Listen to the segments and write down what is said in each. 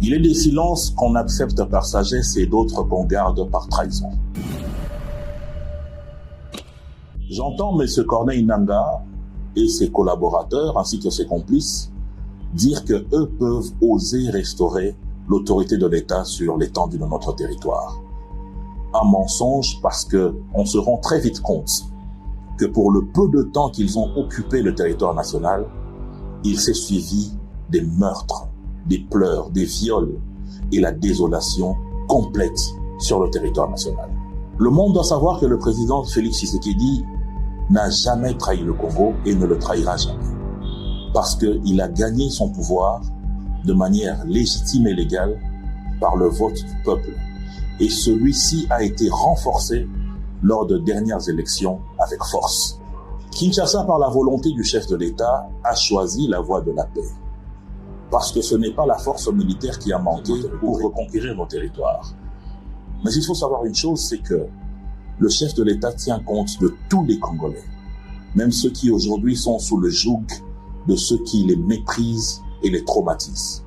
Il est des silences qu'on accepte par sagesse et d'autres qu'on garde par trahison. J'entends M. Corneille Nangaa et ses collaborateurs, ainsi que ses complices, dire qu'eux peuvent oser restaurer l'autorité de l'État sur l'étendue de notre territoire. Un mensonge parce qu'on se rend très vite compte que pour le peu de temps qu'ils ont occupé le territoire national, il s'est suivi des meurtres, des pleurs, des viols et la désolation complète sur le territoire national. Le monde doit savoir que le président Félix Tshisekedi n'a jamais trahi le Congo et ne le trahira jamais. Parce qu'il a gagné son pouvoir de manière légitime et légale par le vote du peuple. Et celui-ci a été renforcé lors de dernières élections avec force. Kinshasa, par la volonté du chef de l'État, a choisi la voie de la paix. Parce que ce n'est pas la force militaire qui a manqué pour reconquérir nos territoires. Mais il faut savoir une chose, c'est que le chef de l'État tient compte de tous les Congolais, même ceux qui aujourd'hui sont sous le joug de ceux qui les méprisent et les traumatisent.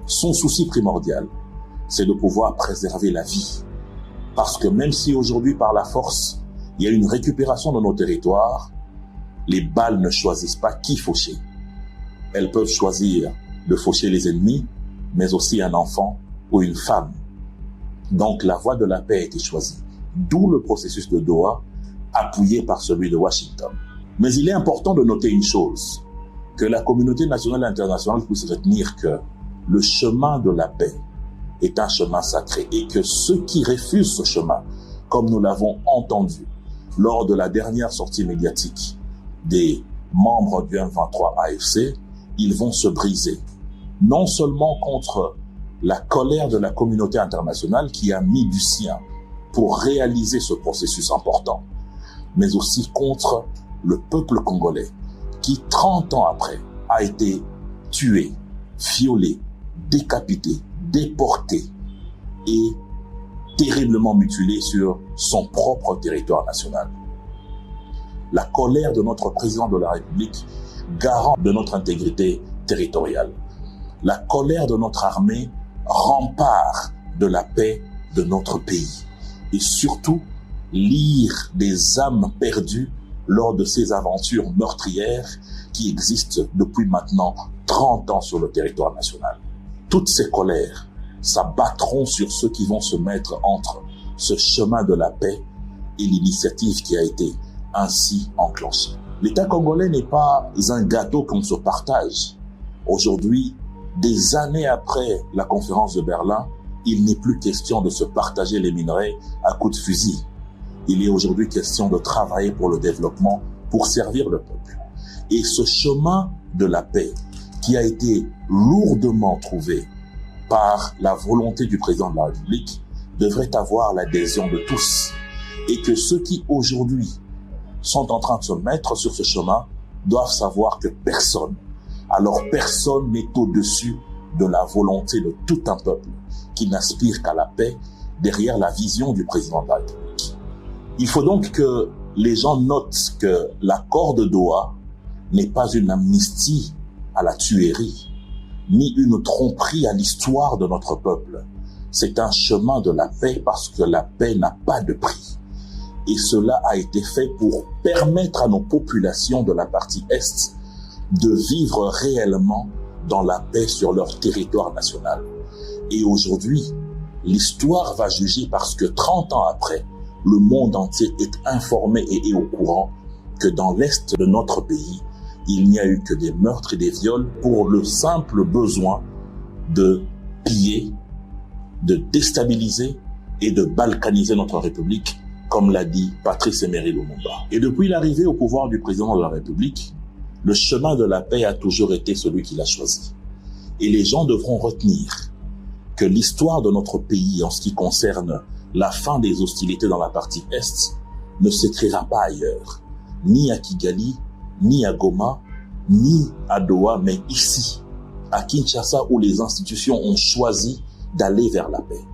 Son souci primordial, c'est de pouvoir préserver la vie. Parce que même si aujourd'hui, par la force, il y a une récupération de nos territoires, les balles ne choisissent pas qui faucher. Elles peuvent choisir de faucher les ennemis, mais aussi un enfant ou une femme. Donc la voie de la paix a été choisie. D'où le processus de Doha, appuyé par celui de Washington. Mais il est important de noter une chose, que la communauté nationale et internationale puisse retenir que le chemin de la paix est un chemin sacré et que ceux qui refusent ce chemin, comme nous l'avons entendu lors de la dernière sortie médiatique des membres du M23 AFC, ils vont se briser. Non seulement contre la colère de la communauté internationale qui a mis du sien pour réaliser ce processus important, mais aussi contre le peuple congolais qui, 30 ans après, a été tué, violé, décapité, déporté et terriblement mutilé sur son propre territoire national. La colère de notre président de la République, garant de notre intégrité territoriale. La colère de notre armée, rempart de la paix de notre pays. Et surtout, lire des âmes perdues lors de ces aventures meurtrières qui existent depuis maintenant 30 ans sur le territoire national. Toutes ces colères s'abattront sur ceux qui vont se mettre entre ce chemin de la paix et l'initiative qui a été ainsi enclenchée. L'État congolais n'est pas un gâteau qu'on se partage. Aujourd'hui, des années après la conférence de Berlin, il n'est plus question de se partager les minerais à coups de fusil. Il est aujourd'hui question de travailler pour le développement, pour servir le peuple. Et ce chemin de la paix qui a été lourdement trouvé par la volonté du président de la République devrait avoir l'adhésion de tous. Et que ceux qui aujourd'hui sont en train de se mettre sur ce chemin doivent savoir que personne, alors personne n'est au-dessus de la volonté de tout un peuple qui n'aspire qu'à la paix derrière la vision du président de la République. Il faut donc que les gens notent que l'accord de Doha n'est pas une amnistie à la tuerie, ni une tromperie à l'histoire de notre peuple. C'est un chemin de la paix parce que la paix n'a pas de prix. Et cela a été fait pour permettre à nos populations de la partie Est de vivre réellement dans la paix sur leur territoire national. Et aujourd'hui, l'histoire va juger parce que 30 ans après, le monde entier est informé et est au courant que dans l'Est de notre pays, il n'y a eu que des meurtres et des viols pour le simple besoin de piller, de déstabiliser et de balkaniser notre République, comme l'a dit Patrice Emery Lumumba. Et depuis l'arrivée au pouvoir du président de la République, le chemin de la paix a toujours été celui qu'il a choisi. Et les gens devront retenir que l'histoire de notre pays en ce qui concerne la fin des hostilités dans la partie Est ne s'écrira pas ailleurs, ni à Kigali, ni à Goma, ni à Doha, mais ici, à Kinshasa, où les institutions ont choisi d'aller vers la paix.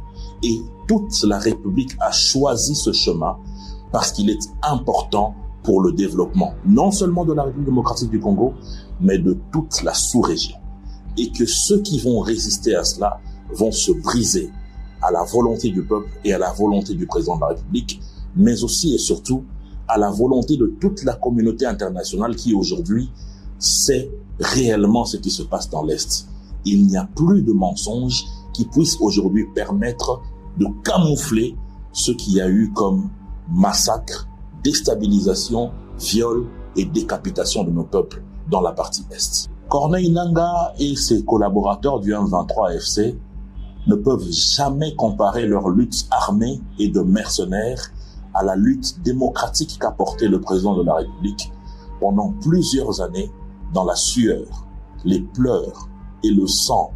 Et toute la République a choisi ce chemin parce qu'il est important pour le développement, non seulement de la République démocratique du Congo, mais de toute la sous-région. Et que ceux qui vont résister à cela vont se briser à la volonté du peuple et à la volonté du président de la République, mais aussi et surtout à la volonté de toute la communauté internationale qui aujourd'hui sait réellement ce qui se passe dans l'Est. Il n'y a plus de mensonges qui puissent aujourd'hui permettre de camoufler ce qu'il y a eu comme massacre, déstabilisation, viol et décapitation de nos peuples dans la partie Est. Corneille Nangaa et ses collaborateurs du M23 FC ne peuvent jamais comparer leur lutte armée et de mercenaires à la lutte démocratique qu'a portée le président de la République pendant plusieurs années dans la sueur, les pleurs et le sang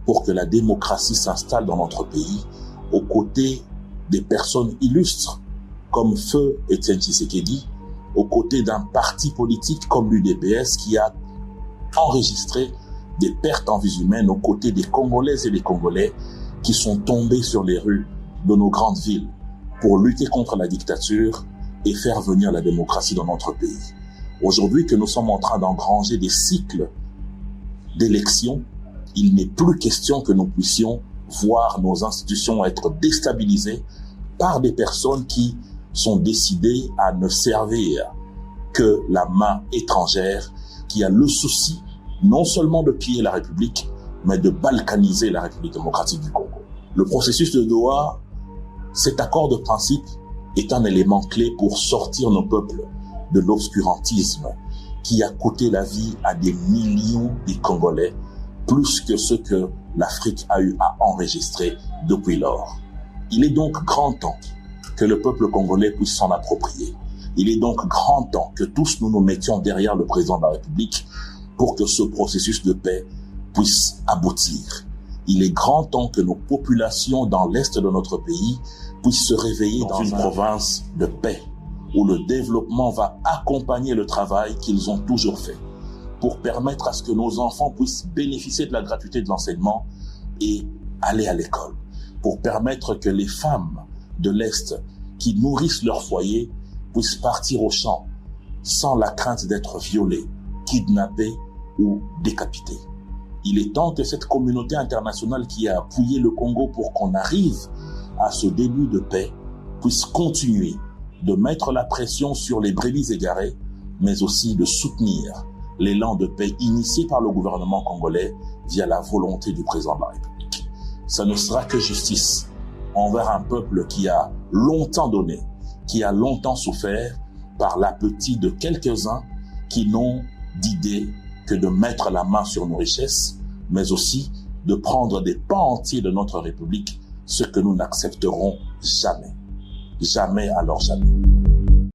pour que la démocratie s'installe dans notre pays aux côtés des personnes illustres comme Feu Étienne Tshisekedi, aux côtés d'un parti politique comme l'UDPS qui a enregistré des pertes en vies humaines aux côtés des Congolaises et des Congolais qui sont tombés sur les rues de nos grandes villes pour lutter contre la dictature et faire venir la démocratie dans notre pays. Aujourd'hui que nous sommes en train d'engranger des cycles d'élections, il n'est plus question que nous puissions voir nos institutions être déstabilisées par des personnes qui sont décidées à ne servir que la main étrangère qui a le souci non seulement de piller la République, mais de balkaniser la République démocratique du Congo. Le processus de Doha, cet accord de principe, est un élément clé pour sortir nos peuples de l'obscurantisme qui a coûté la vie à des millions de Congolais, plus que ce que l'Afrique a eu à enregistrer depuis lors. Il est donc grand temps que le peuple congolais puisse s'en approprier. Il est donc grand temps que tous nous nous mettions derrière le président de la République pour que ce processus de paix puisse aboutir. Il est grand temps que nos populations dans l'Est de notre pays puissent se réveiller dans une province de paix, où le développement va accompagner le travail qu'ils ont toujours fait, pour permettre à ce que nos enfants puissent bénéficier de la gratuité de l'enseignement et aller à l'école, pour permettre que les femmes de l'Est qui nourrissent leur foyer puissent partir au champ sans la crainte d'être violées, kidnappées ou décapitées. Il est temps que cette communauté internationale qui a appuyé le Congo pour qu'on arrive à ce début de paix puisse continuer de mettre la pression sur les brebis égarées, mais aussi de soutenir l'élan de paix initié par le gouvernement congolais via la volonté du président de la République. Ça ne sera que justice envers un peuple qui a longtemps donné, qui a longtemps souffert par l'appétit de quelques-uns qui n'ont d'idée que de mettre la main sur nos richesses, mais aussi de prendre des pans entiers de notre République, ce que nous n'accepterons jamais. Jamais alors jamais.